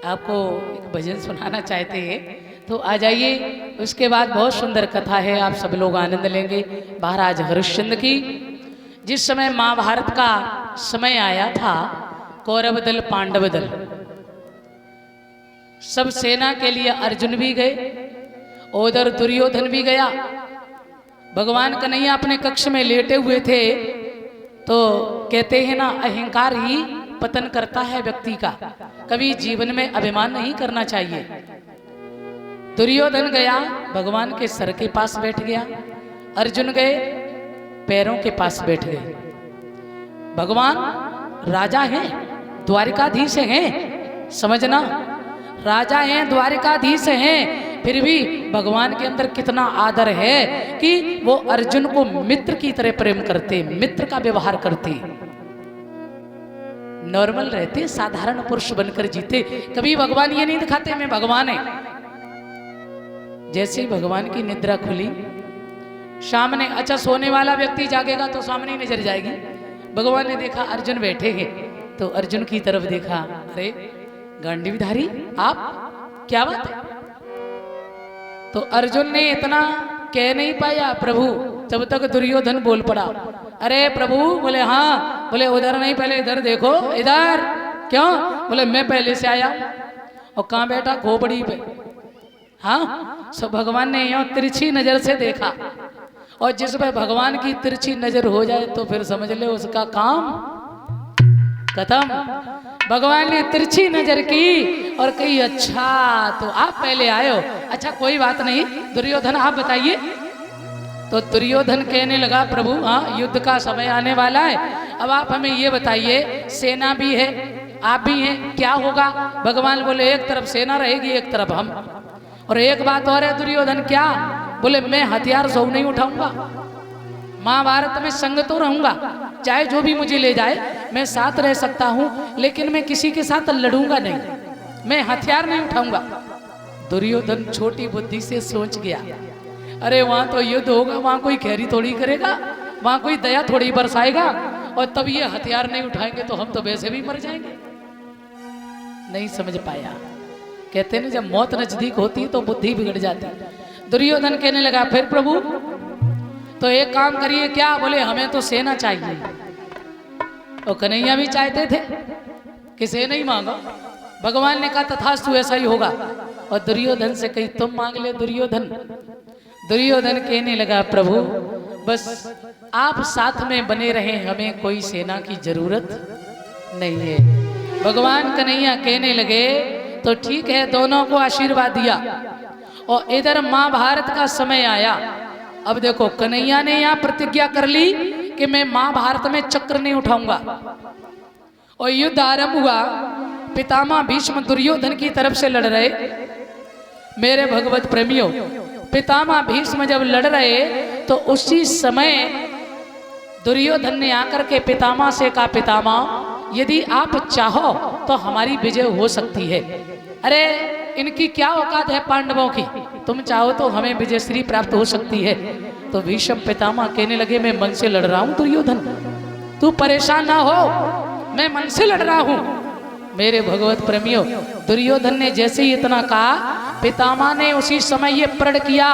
आपको एक भजन सुनाना चाहते हैं तो आ जाइए। उसके बाद बहुत सुंदर कथा है, आप सब लोग आनंद लेंगे। महाराज हरिश्चंद्र की जिस समय महाभारत का समय आया था, कौरव दल पांडव दल सब सेना के लिए अर्जुन भी गए, उधर दुर्योधन भी गया। भगवान कन्हैया अपने कक्ष में लेटे हुए थे तो कहते हैं ना, अहंकार ही पतन करता है व्यक्ति का, कभी जीवन में अभिमान नहीं करना चाहिए। दुर्योधन गया, भगवान के सर के पास बैठ गया। अर्जुन गए, पैरों के पास बैठ गए। भगवान राजा हैं, द्वारिकाधीश हैं, समझना, राजा हैं, द्वारिकाधीश हैं, फिर भी भगवान के अंदर कितना आदर है कि वो अर्जुन को मित्र की तरह प्रेम करते, मित्र का व्यवहार करते, नॉर्मल रहते, साधारण पुरुष बनकर जीते। कभी भगवान ये नहीं दिखाते मैं भगवान है। जैसे ही भगवान की निद्रा खुली, सामने अच्छा सोने वाला व्यक्ति जागेगा तो सामने ही नजर जाएगी। भगवान ने देखा अर्जुन बैठे हैं तो अर्जुन की तरफ देखा, अरे गांडीवधारी आप, क्या बात है? तो अर्जुन ने इतना कह नहीं पाया प्रभु, जब तक दुर्योधन बोल पड़ा, अरे प्रभु, बोले हाँ, बोले उधर नहीं, पहले इधर देखो, इधर क्यों? बोले मैं पहले से आया। और कहाँ बैठा? खोपड़ी पे। हाँ, सब भगवान ने यहाँ तिरछी नजर से देखा, और जिसमें भगवान की तिरछी नजर हो जाए तो फिर समझ ले उसका काम खत्म। भगवान ने तिरछी नजर की और कही, अच्छा तो आप पहले आए हो, अच्छा कोई बात नहीं, दुर्योधन आप बताइए। तो दुर्योधन कहने लगा, प्रभु हाँ, युद्ध का समय आने वाला है, अब आप हमें ये बताइए, सेना भी है, आप भी हैं, क्या होगा? भगवान बोले, एक तरफ सेना रहेगी, एक तरफ हम, और एक बात और है दुर्योधन, क्या? बोले मैं हथियार सौ नहीं उठाऊंगा, महाभारत में संग तो रहूंगा, चाहे जो भी मुझे ले जाए मैं साथ रह सकता हूं, लेकिन मैं किसी के साथ लड़ूंगा नहीं, मैं हथियार नहीं उठाऊंगा। दुर्योधन छोटी बुद्धि से सोच गया, अरे वहां तो युद्ध होगा, वहां कोई खैरी थोड़ी करेगा, वहां कोई दया थोड़ी बरसाएगा, और तब ये हथियार नहीं उठाएंगे तो हम तो वैसे भी मर जाएंगे। नहीं समझ पाया। कहते ना, जब मौत नजदीक होती है तो बुद्धि बिगड़ जाती। दुर्योधन कहने लगा, फिर प्रभु तो एक काम करिए, क्या? बोले हमें तो सेना चाहिए। और कन्हैया भी चाहते थे कि सेना ही मांगा। भगवान ने कहा तथास्तु, ऐसा ही होगा। और दुर्योधन से कही, तुम मांग ले दुर्योधन। दुर्योधन कहने लगा, प्रभु बस आप साथ में बने रहें, हमें कोई सेना की जरूरत नहीं है। भगवान कन्हैया कहने लगे, तो ठीक है, दोनों को आशीर्वाद दिया। और इधर महाभारत का समय आया। अब देखो, कन्हैया ने यहाँ प्रतिज्ञा कर ली कि मैं महाभारत में चक्र नहीं उठाऊंगा। और युद्ध आरंभ हुआ। पितामह भीष्म दुर्योधन की तरफ से लड़ रहे। मेरे भगवत प्रेमियों, पितामह भीष्म जब लड़ रहे तो उसी समय दुर्योधन ने आकर के पितामह से कहा, पितामह यदि आप चाहो तो हमारी विजय हो सकती है। अरे इनकी क्या औकात है पांडवों की, तुम चाहो तो हमें विजयश्री प्राप्त हो सकती है। तो भीष्म पितामह कहने लगे, मैं मन से लड़ रहा हूं दुर्योधन, तू परेशान ना हो, मैं मन से लड़ रहा हूं। मेरे भगवत प्रेमियों, दुर्योधन ने जैसे ही इतना कहा, पितामह ने उसी समय ये प्रण किया।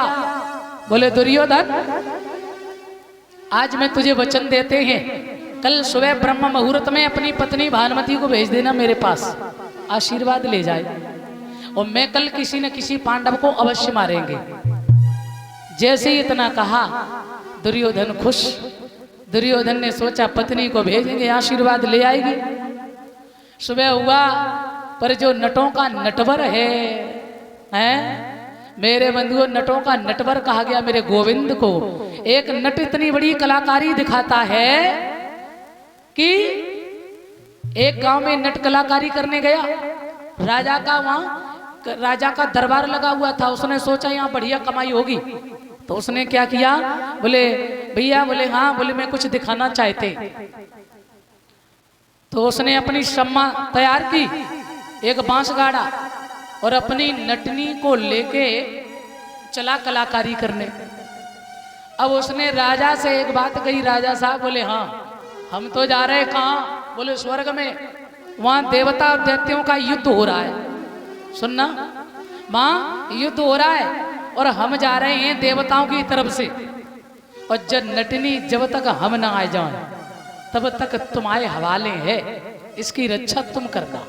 बोले दुर्योधन, आज मैं तुझे वचन देते हैं, कल सुबह ब्रह्म मुहूर्त में अपनी पत्नी भानुमति को भेज देना मेरे पास, आशीर्वाद ले जाए, और मैं कल किसी न किसी पांडव को अवश्य मारेंगे। जैसे ही इतना कहा, दुर्योधन खुश। दुर्योधन ने सोचा पत्नी को भेजेंगे, आशीर्वाद ले आएगी। सुबह हुआ, पर जो नटों का नटवर है मेरे बंधुओं, नटों का नटवर कहा गया मेरे गोविंद को। एक नट इतनी बड़ी कलाकारी दिखाता है कि एक गांव में नट कलाकारी करने गया। राजा का वहां राजा का दरबार लगा हुआ था। उसने सोचा यहाँ बढ़िया कमाई होगी, तो उसने क्या किया, बोले भैया, बोले हाँ, बोले मैं कुछ दिखाना चाहते। तो उसने अपनी सम्मा तैयार की, एक बांस गाड़ा और अपनी नटनी को लेके चला कलाकारी करने। अब उसने राजा से एक बात कही। राजा साहब बोले हाँ, हम तो जा रहे कहाँ? बोले स्वर्ग में, वहां देवता और दैत्यों का युद्ध हो रहा है। सुनना माँ, युद्ध हो रहा है और हम जा रहे हैं देवताओं की तरफ से, और जब नटनी जब तक हम ना आ जाए तब तक तुम्हारे हवाले है, इसकी रक्षा तुम करना।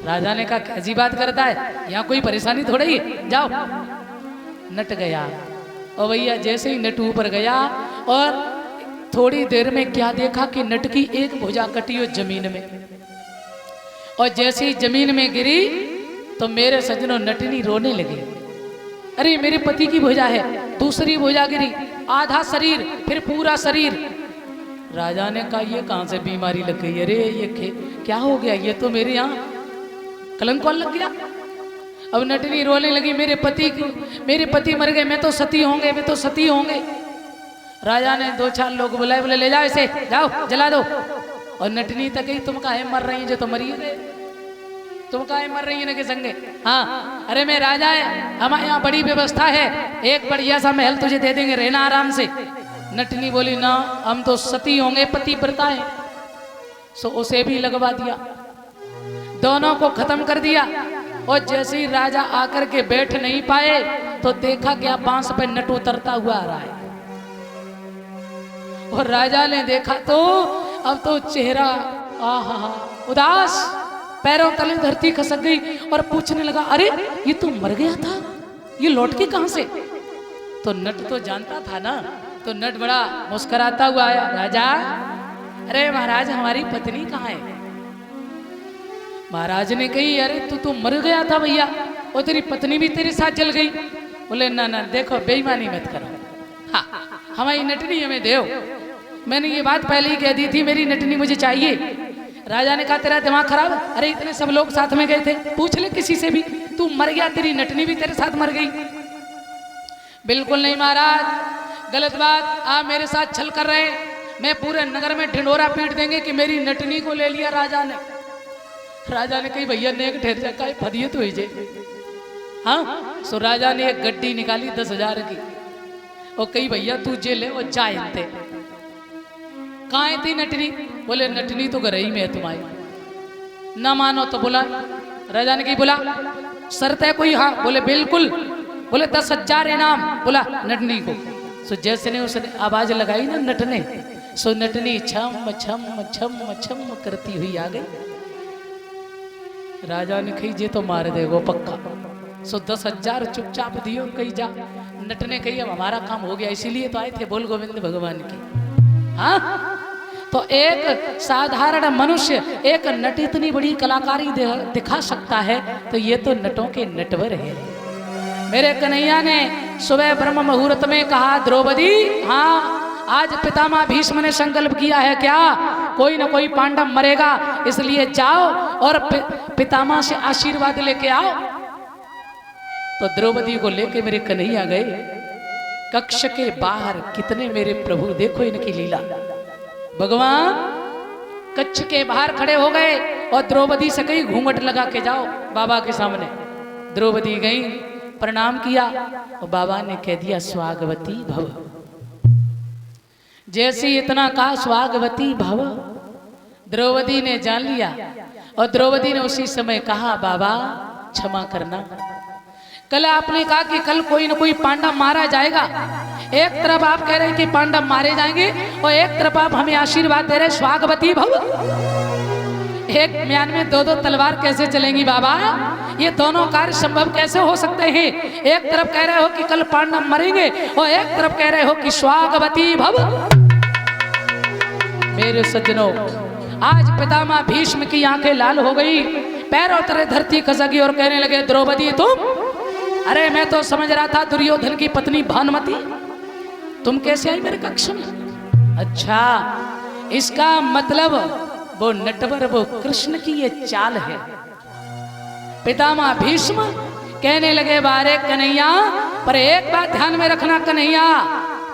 राजा ने कहा कैसी बात करता है, यहाँ कोई परेशानी थोड़ी है, जाओ। नट गया और भैया जैसे ही नट ऊपर गया और थोड़ी देर में क्या देखा कि नट की एक भुजा कटी हो जमीन में, और जैसे ही जमीन में गिरी तो मेरे सज्जनों नटनी रोने लगी। अरे मेरे पति की भुजा है, दूसरी भुजा गिरी, आधा शरीर फिर पूरा शरीर। राजा ने कहा ये कहां से बीमारी लग गई, अरे ये क्या हो गया, ये तो मेरे यहाँ कलंक कौन लग गया। अब नटनी रोने लगी, मेरे पति मर गए, मैं तो सती होंगे, मैं तो सती होंगे। राजा ने 2-4 लोग बुलाए, बोले ले जाओ इसे, जाओ जला दो। और नटनी तक ही तुम काहे मर रही जो तो मरी गए, तुम काहे मर रही है के संगे। हाँ अरे मैं राजा है, हमारे यहाँ बड़ी व्यवस्था है, एक बढ़िया सा महल तुझे दे देंगे, रहना आराम से। नटनी बोली ना, हम तो सती होंगे, पतिव्रता है। सो उसे भी लगवा दिया, दोनों को खत्म कर दिया। और जैसे ही राजा आकर के बैठ नहीं पाए तो देखा क्या बांस पे नट उतरता हुआ आ रहा है। और राजा ने देखा तो अब तो चेहरा आहा उदास, पैरों तले धरती खसक गई और पूछने लगा अरे ये तो मर गया था, ये लौट के कहां से। तो नट तो जानता था ना, तो नट बड़ा मुस्कुराता हुआ आया, राजा अरे महाराज हमारी पत्नी कहाँ है। महाराज ने कही अरे तू तो मर गया था भैया, और तेरी पत्नी भी तेरे साथ जल गई। बोले ना ना देखो बेईमानी मत करो, हाँ हमारी नटनी हमें दो, मैंने ये बात पहले ही कह दी थी, मेरी नटनी मुझे चाहिए। राजा ने कहा तेरा दिमाग खराब, अरे इतने सब लोग साथ में गए थे, पूछ ले किसी से भी, तू मर गया तेरी नटनी भी तेरे साथ मर गई। बिल्कुल नहीं महाराज, गलत बात, आप मेरे साथ छल कर रहे हैं, मैं पूरे नगर में ढिंडोरा पीट देंगे कि मेरी नटनी को ले लिया राजा ने। राजा ने कही भैया नेक ढेर जगह फदिए तो जे। हाँ सो राजा ने एक गड्डी निकाली 10,000 की, और कही भैया तू जे ले और जा इनते। कहाँ थी नटनी, बोले नटनी तो घर ही में है तुम्हारी। ना मानो तो बोला, राजा ने कही बोला शर्त है कोई, हाँ बोले बिल्कुल, बोले 10,000 इनाम, बोला नटनी को। सो जैसे ने उसने आवाज लगाई ना नटने, सो नटनी छम छम छम छम करती हुई आ गई। राजा ने कही जे तो मार देगो पक्का। सो 10,000 चुपचाप दियो, कही जा। नटने कही अब हमारा काम हो गया, इसीलिए तो आए थे, बोल गोविंद भगवान की। हाँ तो एक साधारण मनुष्य एक नट इतनी बड़ी कलाकारी दिखा सकता है, तो ये तो नटों के नटवर है। मेरे कन्हैया ने सुबह ब्रह्म मुहूर्त में कहा द्रौपदी, हाँ आज पितामह भीष्म ने संकल्प किया है क्या, कोई ना कोई पांडव मरेगा, इसलिए जाओ और पितामह से आशीर्वाद लेके आओ। तो द्रौपदी को लेके मेरे कन्हैया गए कक्ष के बाहर। कितने मेरे प्रभु, देखो इनकी लीला। भगवान कक्ष के बाहर खड़े हो गए और द्रौपदी से कहीं घूंघट लगा के जाओ बाबा के सामने। द्रौपदी गई, प्रणाम किया और बाबा ने कह दिया स्वागवती भव। जैसे इतना कहा स्वागवती भव, द्रौपदी ने जान लिया और द्रौपदी ने उसी समय कहा बाबा क्षमा करना, कल आपने कहा कि कल कोई ना कोई पांडव मारा जाएगा। एक तरफ आप कह रहे हैं कि पांडव मारे जाएंगे और एक तरफ आप हमें आशीर्वाद दे रहे स्वागवती भव। एक म्यान में 2-2 तलवार कैसे चलेंगी बाबा, ये दोनों कार्य संभव कैसे हो सकते हैं। एक तरफ कह रहे हो कि कल पांडव मरेंगे और एक तरफ कह रहे हो कि स्वागवती भव। मेरे सज्जनों, आज पितामह भीष्म की आंखें लाल हो गई, पैरों तले धरती खसकी और कहने लगे द्रौपदी तुम, अरे मैं तो समझ रहा था दुर्योधन की पत्नी भानुमति, तुम कैसे आई मेरे कक्ष में। अच्छा इसका मतलब वो नटवर, वो कृष्ण की ये चाल है। पितामह भीष्म कहने लगे बारे कन्हैया, पर एक बात ध्यान में रखना कन्हैया,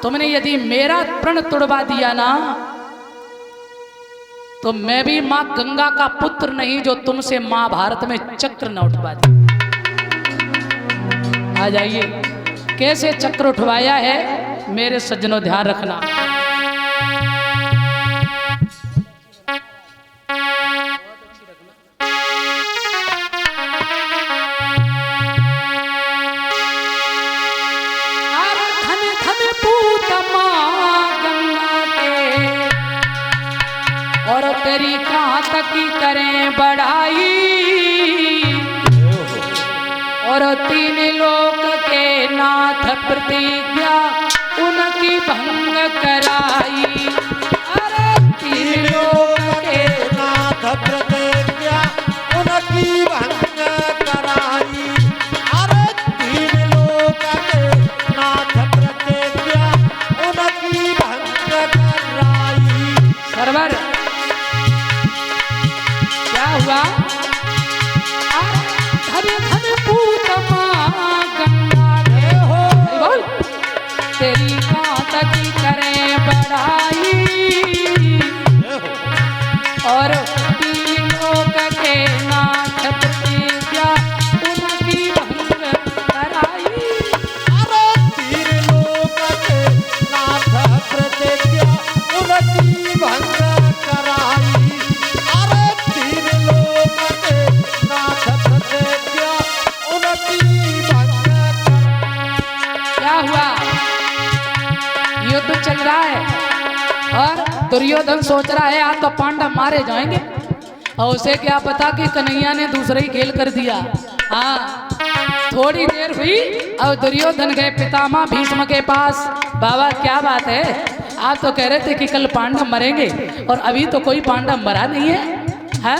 तुमने यदि मेरा प्रण तोड़वा दिया ना तो मैं भी मां गंगा का पुत्र नहीं जो तुमसे महाभारत में चक्र न उठवा दी। आ जाइए कैसे चक्र उठवाया है मेरे सज्जनों, ध्यान रखना। तेरी कहाँ तक की करें बढ़ाई, और तीन लोक के नाथ प्रतिज्ञा उनकी भंग कराई। अरे तीन लोक के नाथ प्रतिज्ञा उनकी भंग कराई। अरे तीन लोक के नाथ प्रतिज्ञा उनकी भंग कराई। सरवर क्या हुआ? धन धन पूत माँ गंगा के हो, बोल तेरी मात की करें बढ़ाई, और तीन लोक के नाथ प्रतिज्ञा उनकी भंग कराई। अरे तीन लोक के नाथ प्रतिज्ञा उनकी भंग कराई। अरे तीन लोक के नाथ प्रतिज्ञा उनकी भंग कराई। क्या हुआ? युद्ध चल रहा है और दुर्योधन सोच रहा है आज तो पांडव मारे जाएंगे, और उसे क्या पता कि कन्हैया ने दूसरा ही खेल कर दिया। हाँ, थोड़ी देर हुई और दुर्योधन गए पितामह भीष्म के पास। बाबा क्या बात है, आप तो कह रहे थे कि कल पांडव मरेंगे और अभी तो कोई पांडव मरा नहीं है,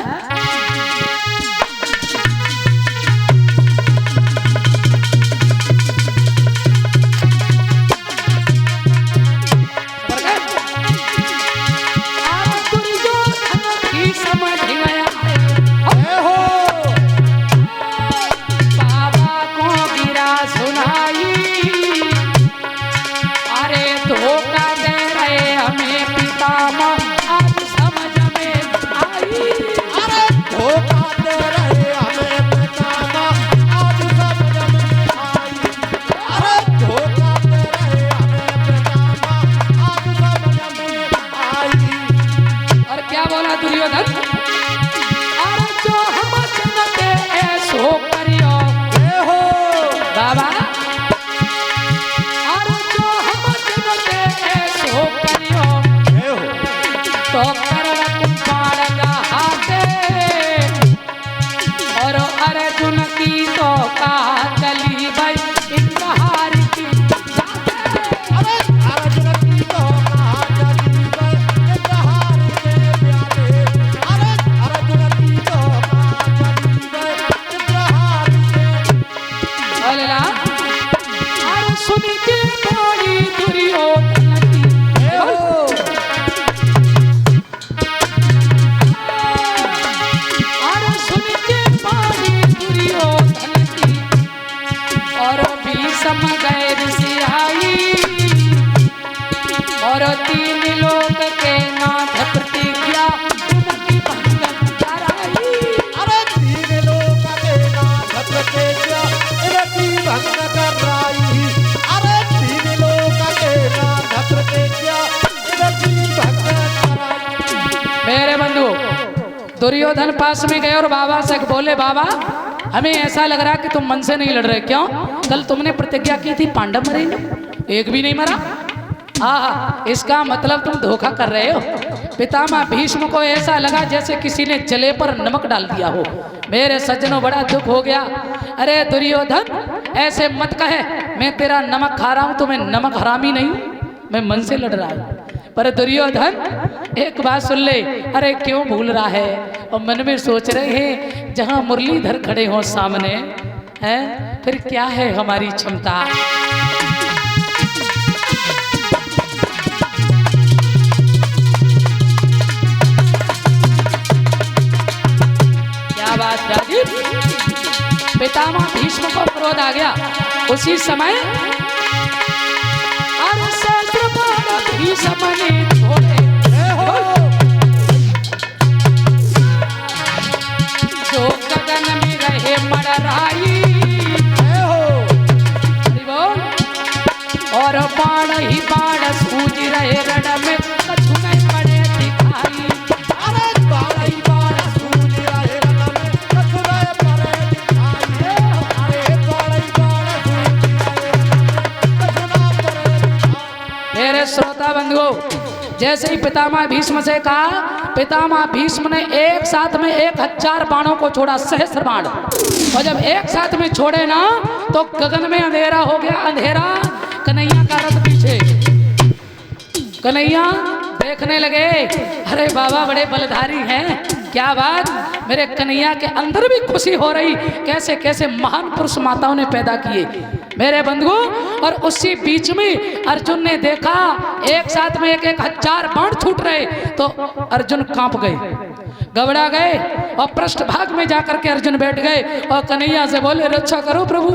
दुर्योधन पास में गए और बाबा से बोले, बाबा हमें ऐसा लग रहा है कि तुम मन से नहीं लड़ रहे। क्यों? कल तुमने प्रतिज्ञा की थी पांडव मरेंगे, एक भी नहीं मरा। इसका मतलब तुम धोखा कर रहे हो। पितामह भीष्म को ऐसा लगा जैसे किसी ने जले पर नमक डाल दिया हो। मेरे सज्जनों बड़ा दुख हो गया। अरे दुर्योधन ऐसे मत कहे, मैं तेरा नमक खा रहा हूं तो मैं नमक हरामी नहीं, मैं मन से लड़ रहा हूं। पर दुर्योधन एक बात सुन ले, अरे क्यों भूल रहा है? और मन में सोच रहे हैं जहां मुरलीधर खड़े हो सामने हैं, फिर क्या है हमारी क्षमता। क्या बात राजीव? पितामह भीष्म को क्रोध आ गया। उसी समय भीष्म ने छोड़े जो गगन में रहे मड़राई, और बाण ही बाण सूझ रहे रण में कछु नहीं पड़े दिखाई। अरे बाण ही बाण सूझ रहे रण में कछु नहीं पड़े दिखाई। अरे बाण ही बाण सूझ रहे रण में कछु ना पड़े दिखाई। मेरे श्रोता बंधुओं, जैसे ही पितामह भीष्म से कहा, पितामह भीष्म ने एक साथ में 1000 बाणों को छोड़ा, सहस्र बाण। और जब एक साथ में छोड़े ना तो गगन में अंधेरा हो गया, अंधेरा। कन्हैया का रथ पीछे, कन्हैया देखने लगे, अरे बाबा बड़े बलधारी हैं, क्या बात। मेरे कन्हैया के अंदर भी खुशी हो रही, कैसे कैसे महान पुरुष माताओं ने पैदा किए मेरे बंधु। और उसी बीच में अर्जुन ने देखा एक साथ में 1000 बाण छूट रहे, तो अर्जुन कांप गए, घबरा गए और पृष्ठभाग में जाकर के अर्जुन बैठ गए और कन्हैया से बोले, रक्षा करो प्रभु।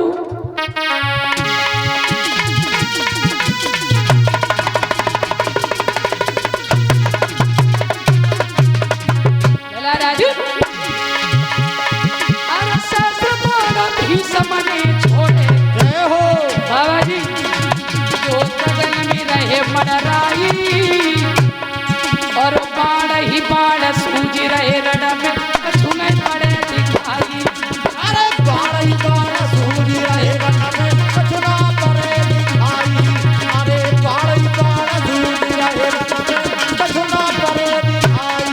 छोड़े बाबा जी जो गगन में रहे मडराई, और बाण ही बाण सूझ रहे रण में, कछु नहीं पड़े दिखाई। अरे बाण ही बाण सूझ रहे रण में, कछु ना पड़े दिखाई। अरे बाण ही बाण सूझ रहे रण में, कछु ना पड़े दिखाई।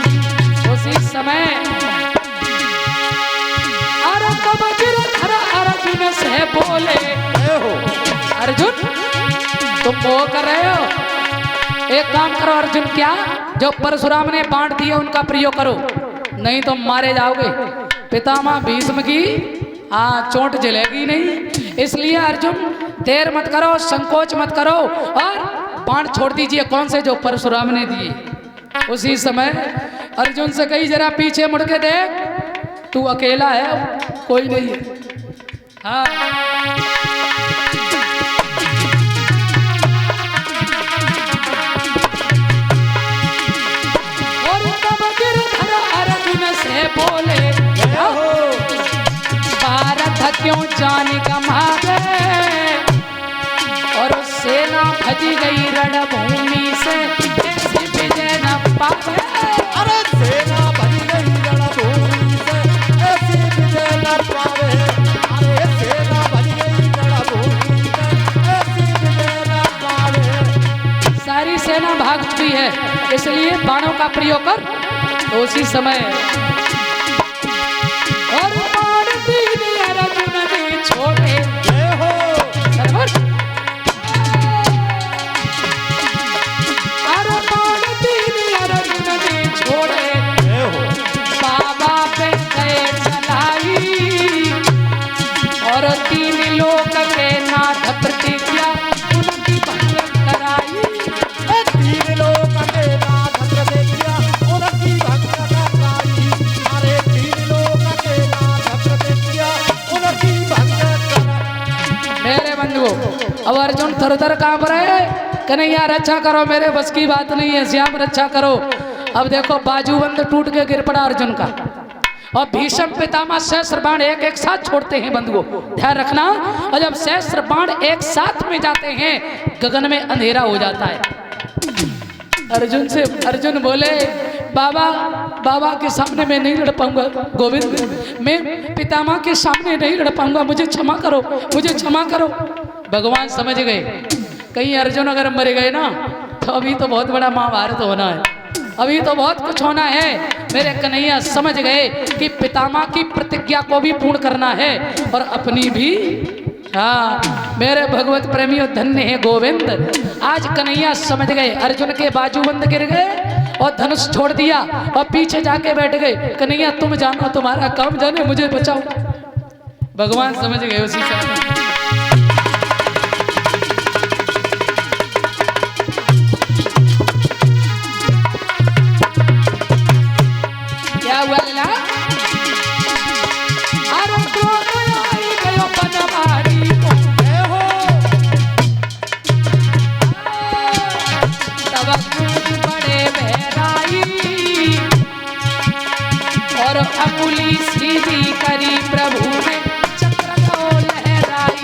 उसी समय अर्जुन से बोले, अर्जुन तुम वो कर रहे हो, एक काम करो अर्जुन, क्या जो परशुराम ने बांट दिए उनका प्रयोग करो, नहीं तो मारे जाओगे। पितामह भीष्म की चोट जलेगी नहीं, इसलिए अर्जुन देर मत करो, संकोच मत करो और बाण छोड़ दीजिए, कौन से जो परशुराम ने दिए। उसी समय अर्जुन से कही, जरा पीछे मुड़ के देख, तू अकेला है, कोई नहीं है। हाँ और तब गिरधर अर्जुन से बोले, भारत क्यों जान गमा गए, और सेना भज गई रणभूमि से, ऐसी विजय न पावे। अरे सेना भज गई रणभूमि से, ऐसी विजय न पावे। सारी सेना भाग चुकी है, इसलिए बाणों का प्रयोग कर। तो उसी समय और बाण तीन अर्जुन ने छोड़े, बाण तीन अर्जुन ने छोड़े, बाबा पे गए चलाई, और 3 लोक के नाथ प्रतिज्ञा उनकी भंग कराई। 3 लोक के नाथ प्रतिज्ञा उनकी भंग कराई। अरे 3 लोक के नाथ प्रतिज्ञा उनकी भंग कराई। मेरे बंधुओं, अब अर्जुन थर-थर कांप रहे, कन्हैया रक्षा करो, मेरे बस की बात नहीं है, श्याम रक्षा करो। अब देखो बाजूबंद टूट के गिर पड़ा अर्जुन का, और भीष्म पितामह सहस्र बाण एक साथ छोड़ते हैं बंधुओं, ध्यान रखना। और जब सहस्र बाण एक साथ में जाते हैं, गगन में अंधेरा हो जाता है। अर्जुन बोले, बाबा के सामने मैं नहीं लड़ पाऊंगा गोविंद, मैं पितामह के सामने नहीं लड़ पाऊंगा, मुझे क्षमा करो, मुझे क्षमा करो। भगवान समझ गए, कहीं अर्जुन अगर मर गए ना तो अभी तो बहुत बड़ा महाभारत होना है, अभी तो बहुत कुछ होना है। मेरे कन्हैया समझ गए कि पितामह की प्रतिज्ञा को भी पूर्ण करना है और अपनी भी। हाँ मेरे भगवत प्रेमियों, धन्य है गोविंद। आज कन्हैया समझ गए, अर्जुन के बाजूबंद गिर गए और धनुष छोड़ दिया और पीछे जाके बैठ गए। कन्हैया तुम जानो, तुम्हारा काम जाने, मुझे बचाओ। भगवान समझ गए उसी समय। क्या हुआ लीला? अरे क्रोध आई गयो बनवारी को, तब क्रोध बड़े बहराई, और अंगुली सीधी करी प्रभु ने चक्र को लहराई।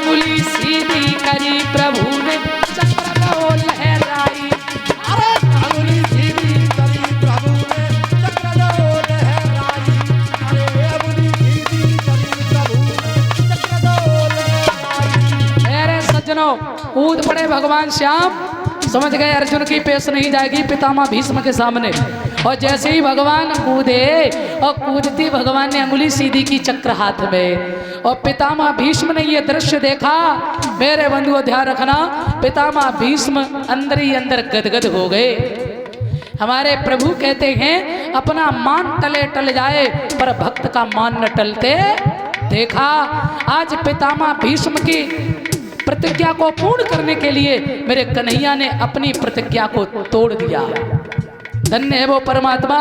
अंगुली सीधी करी प्रभु ने चक्र को लहराई। अरे अंगुली सीधी करी प्रभु ने चक्र को लहराई। अरे अंगुली सीधी करी प्रभु ने चक्र को लहराई। अरे सज्जनों, कूद पड़े भगवान श्याम। समझ गए अर्जुन की पेश नहीं जाएगी पितामह भीष्म के सामने। और जैसे ही भगवान कूदे और कूदती भगवान ने अंगुली सीधी की चक्र हाथ में। और पितामह भीष्म ने ये दृश्य देखा। मेरे बंधुओं ध्यान रखना, पितामह भीष्म अंदर ही अंदर गदगद हो गए। हमारे प्रभु कहते हैं अपना मान टले टल जाए पर भक्त का मान न टलते देखा। आज पितामह भीष्म की प्रतिज्ञा को पूर्ण करने के लिए मेरे कन्हैया ने अपनी प्रतिज्ञा को तोड़ दिया। धन्य है वो परमात्मा,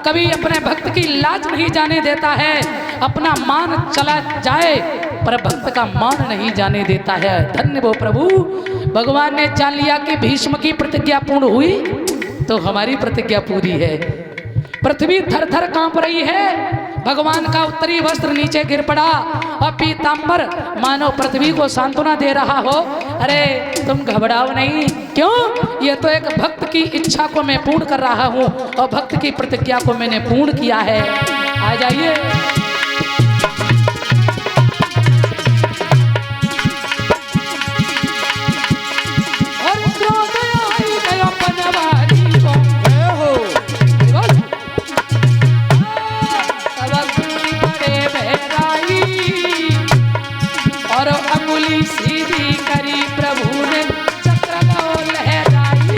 कभी अपने भक्त की लाज नहीं जाने देता है। अपना मान चला जाए पर भक्त का मान नहीं जाने देता है। धन्य वो प्रभु। भगवान ने जान लिया कि भीष्म की प्रतिज्ञा पूर्ण हुई तो हमारी प्रतिज्ञा पूरी है। पृथ्वी थर थर कांप रही है। भगवान का उत्तरी वस्त्र नीचे गिर पड़ा और पीतांबर मानो पृथ्वी को सांत्वना दे रहा हो। अरे तुम घबराओ नहीं, क्यों? ये तो एक भक्त की इच्छा को मैं पूर्ण कर रहा हूँ और भक्त की प्रतिज्ञा को मैंने पूर्ण किया है। आ जाइए। सीधी करी प्रभु ने चक्र को लहराई।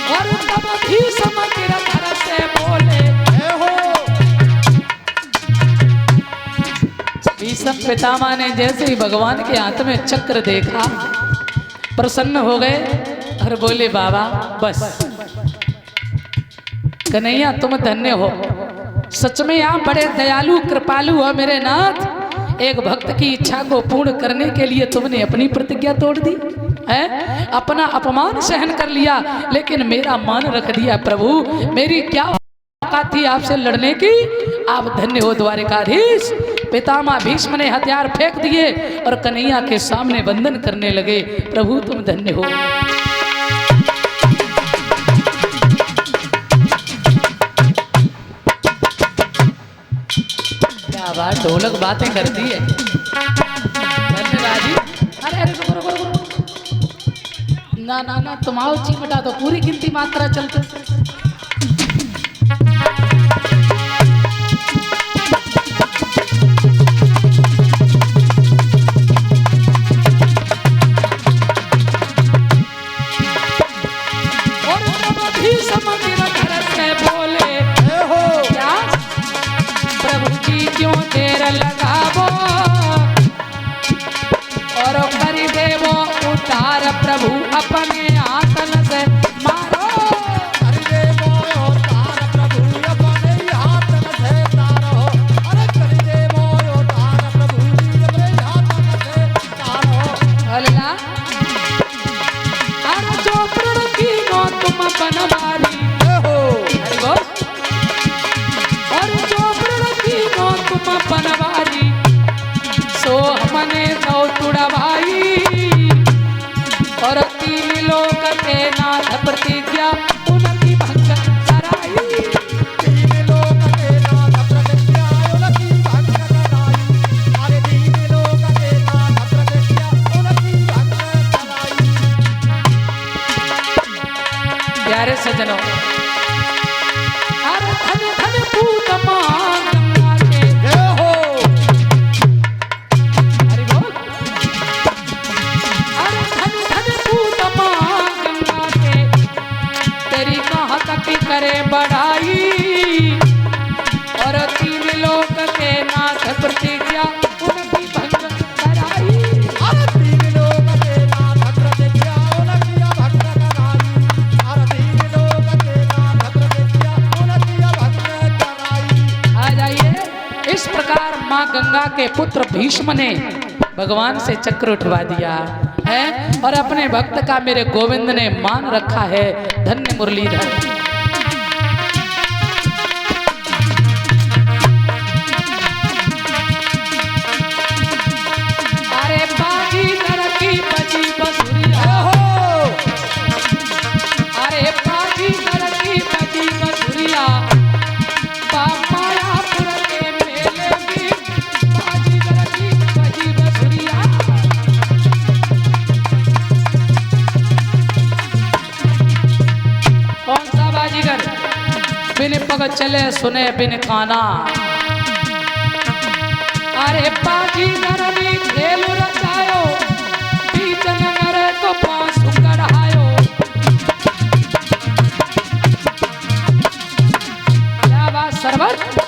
और तब भीष्म गिरधर से बोले, भीष्म पितामह ने जैसे ही भगवान के हाथ में चक्र देखा प्रसन्न हो गए और बोले बाबा बस। कन्हैया तुम धन्य हो, सच में आप बड़े दयालु कृपालु हो मेरे नाथ। एक भक्त की इच्छा को पूर्ण करने के लिए तुमने अपनी प्रतिज्ञा तोड़ दी है, अपना अपमान सहन कर लिया लेकिन मेरा मान रख दिया। प्रभु मेरी क्या औकात थी आपसे लड़ने की, आप धन्य हो द्वारिकाधीश। पितामह भीष्म ने हथियार फेंक दिए और कन्हैया के सामने वंदन करने लगे। प्रभु तुम धन्य हो। क्या बात, ढोलक बातें करती है। धन्यवाद जी। अरे रुको रुको रुको, ना ना ना तुम आओ चिमटा तो पूरी गिनती मात्रा चलते। प्रभु अपने आसन से मारो, कर दे मोयो तार प्रभु अपने आसन से तारो। अरे कर दे मोयो तार प्रभु अपने आसन से तारो। अल्लाह अरे जो प्रण कीनो तुम बनवारी हो। अरे वो और जो प्रण कीनो तुम बनवारी सो हमने नौ तुड़वाई। और तीन लोक के नाथ प्रतिज्ञा उनकी भंग कराई। तीन लोक के नाथ प्रतिज्ञा उनकी भंग कराई। अरे तीन लोक के नाथ प्रतिज्ञा उनकी भंग कराई। प्यारे सज्जनों, अरे धन धन पूत मां गंगा के जय हो। अरे बोल, अरे धन धन पूत मां गंगा के तेरी कहाँ तक करे बढ़ाई। और तीन लोक के नाथ प्रतिज्ञा उनकी भंग कराई। अरे तीन लोक के नाथ प्रतिज्ञा उनकी भंग कराई। अरे तीन लोक के नाथ प्रतिज्ञा उनकी भंग कराई। आ जाइए। इस प्रकार माँ गंगा के पुत्र भीष्म ने भगवान से चक्र उठवा दिया। है और अपने भक्त का मेरे गोविंद ने मान रखा है। धन्य मुरलीधर। अरे बाजी की बजी बसुरिया हो, अरे बाजी की बजी बसुरिया, मायापुर के मेले की बाजीगर की बजी बसुरिया। कौन सा बाजीगर? बिन पग चले सुने बिन काना। अरे बाजीगर ने खेल रचायो, बीच नगर को पांसु कढ़ायो। क्या बात सरवर।